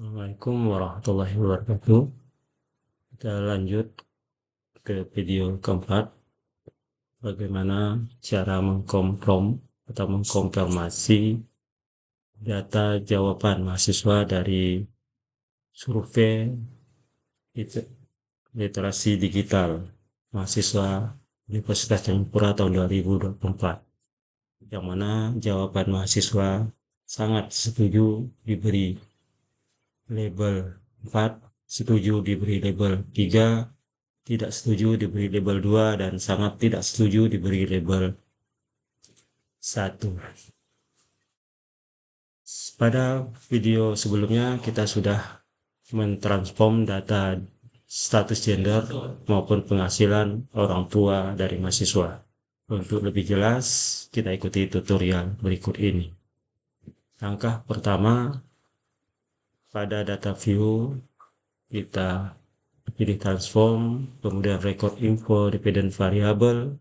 Assalamualaikum warahmatullahi wabarakatuh. Kita lanjut ke video keempat, bagaimana cara mengkomprom atau mengkonfirmasi data jawaban mahasiswa dari survei literasi digital mahasiswa Universitas Jayapura tahun 2024, yang mana jawaban mahasiswa sangat setuju diberi label 4, setuju diberi label 3, tidak setuju diberi label 2, dan sangat tidak setuju diberi label 1. Pada video sebelumnya kita sudah mentransform data status gender maupun penghasilan orang tua dari mahasiswa. Untuk lebih jelas, kita ikuti tutorial berikut ini. Langkah pertama, pada data view kita pilih transform, kemudian record info dependent variable.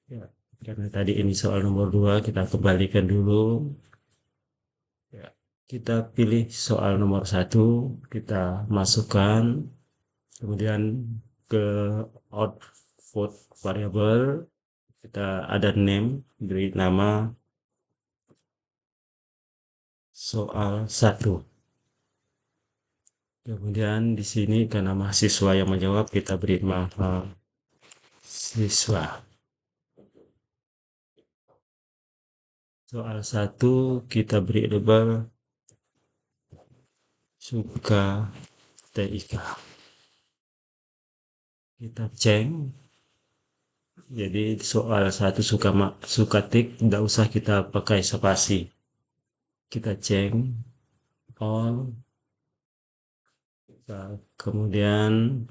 Ya, karena tadi ini soal nomor 2, kita kembalikan dulu. Ya, kita pilih soal nomor 1, kita masukkan, kemudian ke output variable, kita ada name, beri nama soal 1. Kemudian di sini karena mahasiswa yang menjawab, kita beri mahasiswa. Soal 1 kita beri label suka TIK. Kita cek. Jadi soal 1 suka tik, tidak usah kita pakai spasi. Kita cek all. Kemudian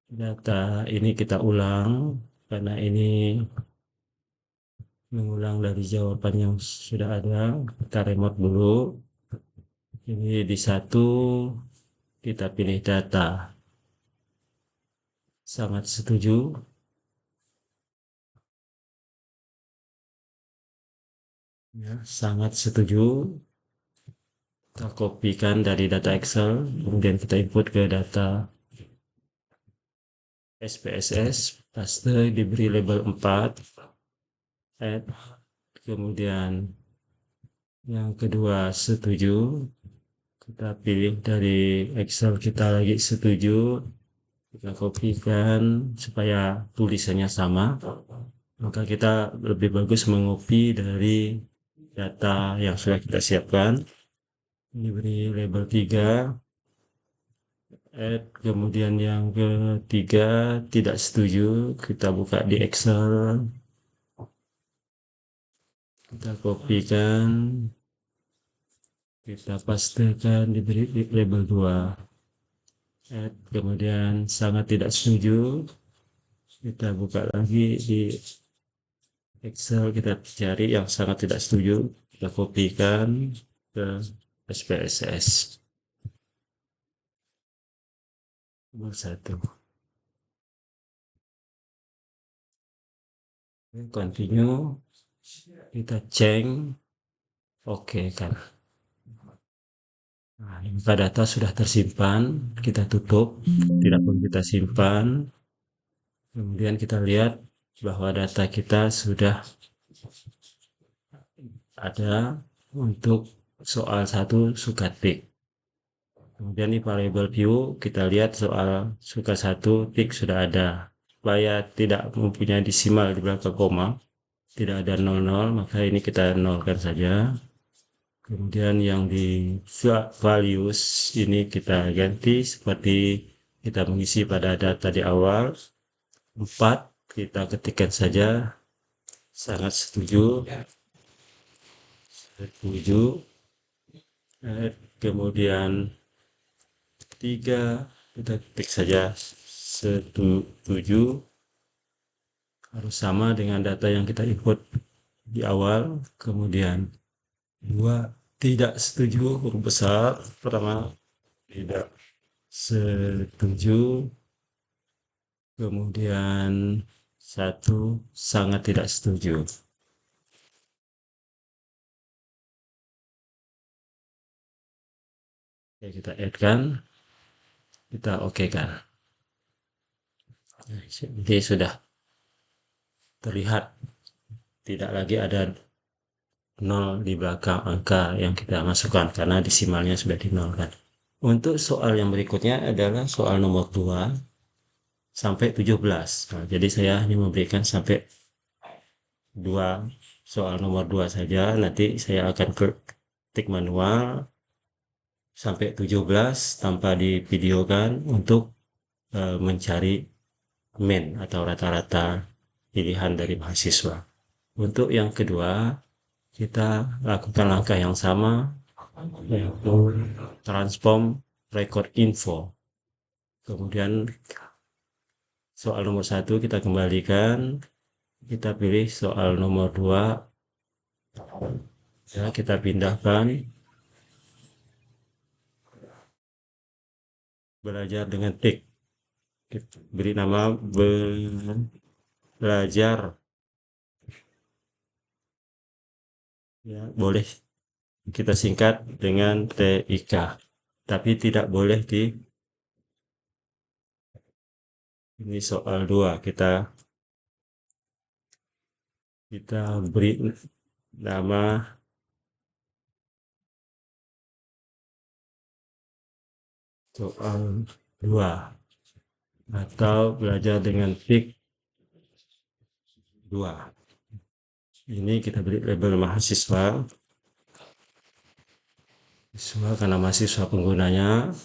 data ini kita ulang karena ini mengulang dari jawaban yang sudah ada. Kita remote dulu. Ini di 1 kita pilih data sangat setuju. Ya, sangat setuju. Kita kopikan dari data Excel, kemudian kita input ke data SPSS, paste, diberi label 4, add, kemudian yang kedua setuju. Kita pilih dari Excel, kita lagi setuju, kita kopikan supaya tulisannya sama. Maka kita lebih bagus mengopi dari data yang sudah kita siapkan. Diberi label 3, add, kemudian yang ketiga tidak setuju, kita buka di Excel, kita kopikan, kita pastekan, diberi label 2, add, kemudian sangat tidak setuju, kita buka lagi di Excel, kita cari yang sangat tidak setuju, kita kopikan ke SPSS nomor 1. Continue, kita cek, oke kan. Nah, jika data sudah tersimpan, kita tutup, tidak perlu kita simpan. Kemudian kita lihat bahwa data kita sudah ada untuk soal 1 suka tik. Kemudian di variable view kita lihat soal suka 1 tik sudah ada. Supaya tidak mempunyai desimal di belakang koma, tidak ada 00, maka ini kita nolkan saja. Kemudian yang di values ini kita ganti seperti kita mengisi pada data di awal. 4 kita ketikkan saja sangat setuju, kemudian 3 kita ketik saja setuju, harus sama dengan data yang kita input di awal. Kemudian 2 tidak setuju, huruf besar pertama, tidak setuju, kemudian 1 sangat tidak setuju. Oke, kita add kan, kita oke kan. Nah, jadi sudah terlihat tidak lagi ada nol di belakang angka yang kita masukkan karena desimalnya sudah dinolkan. Untuk soal yang berikutnya adalah soal nomor 2 sampai 17. Nah, jadi saya hanya memberikan sampai 2 soal nomor 2 saja. Nanti saya akan ketik manual sampai 17 tanpa divideokan untuk mencari mean atau rata-rata pilihan dari mahasiswa. Untuk yang kedua, kita lakukan langkah yang sama, yaitu transform record info. Kemudian soal nomor 1 kita kembalikan, kita pilih soal nomor 2, ya, kita pindahkan belajar dengan tik. Kita beri nama belajar, ya, boleh kita singkat dengan TIK, tapi tidak boleh di ini soal 2 kita beri nama soal 2 atau belajar dengan tik 2. Ini kita beri label mahasiswa, siswa karena mahasiswa penggunanya.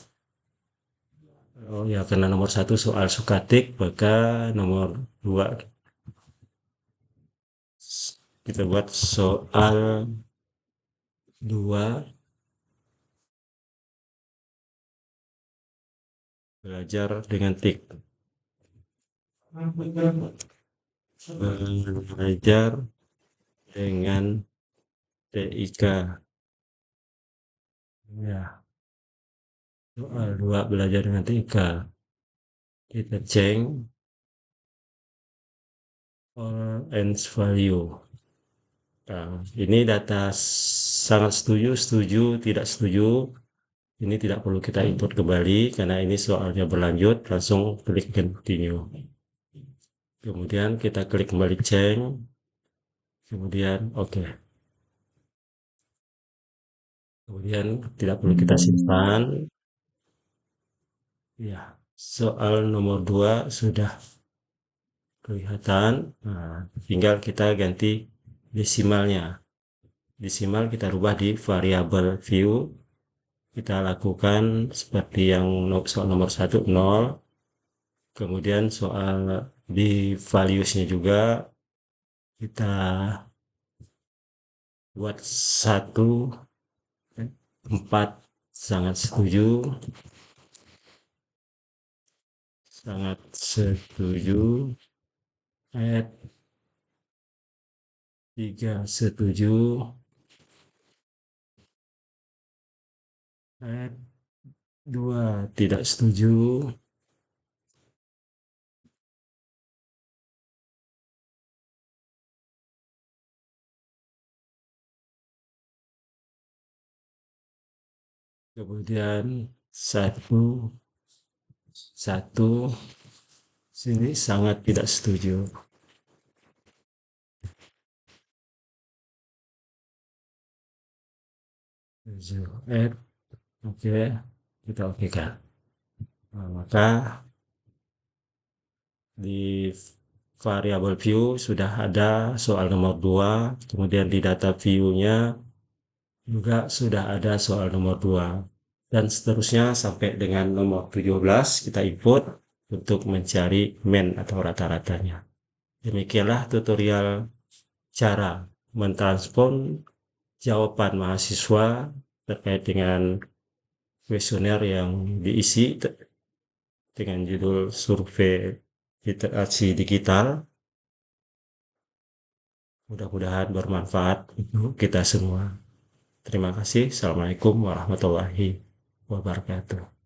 Oh ya, karena nomor 1 soal suka tik, maka nomor 2 kita buat soal 2 belajar dengan tik. Belajar dengan TIK. Ya, soal 2 belajar dengan TIK. Kita cek all ends value. Nah, ini data sangat setuju, setuju, tidak setuju. Ini tidak perlu kita input kembali karena ini soalnya berlanjut, langsung klik continue. Kemudian kita klik kembali cek, kemudian oke. Kemudian tidak perlu kita simpan. Ya, soal nomor 2 sudah kelihatan. Nah, tinggal kita ganti desimalnya. Desimal kita rubah di variabel view. Kita lakukan seperti yang soal nomor 1, 0. Kemudian soal di values-nya juga kita buat 1, 4, sangat setuju, sangat setuju, add 3 setuju, add 2 tidak setuju, kemudian 1, 1, sini sangat tidak setuju. Add, oke, kita oke kan. Nah, maka di variabel view sudah ada soal nomor 2, kemudian di data view-nya juga sudah ada soal nomor 2, dan seterusnya sampai dengan nomor 17 kita input untuk mencari mean atau rata-ratanya. Demikianlah tutorial cara mentransform jawaban mahasiswa terkait dengan kuesioner yang diisi dengan judul survei literasi digital. Mudah-mudahan bermanfaat untuk kita semua. Terima kasih. Assalamualaikum warahmatullahi wabarakatuh.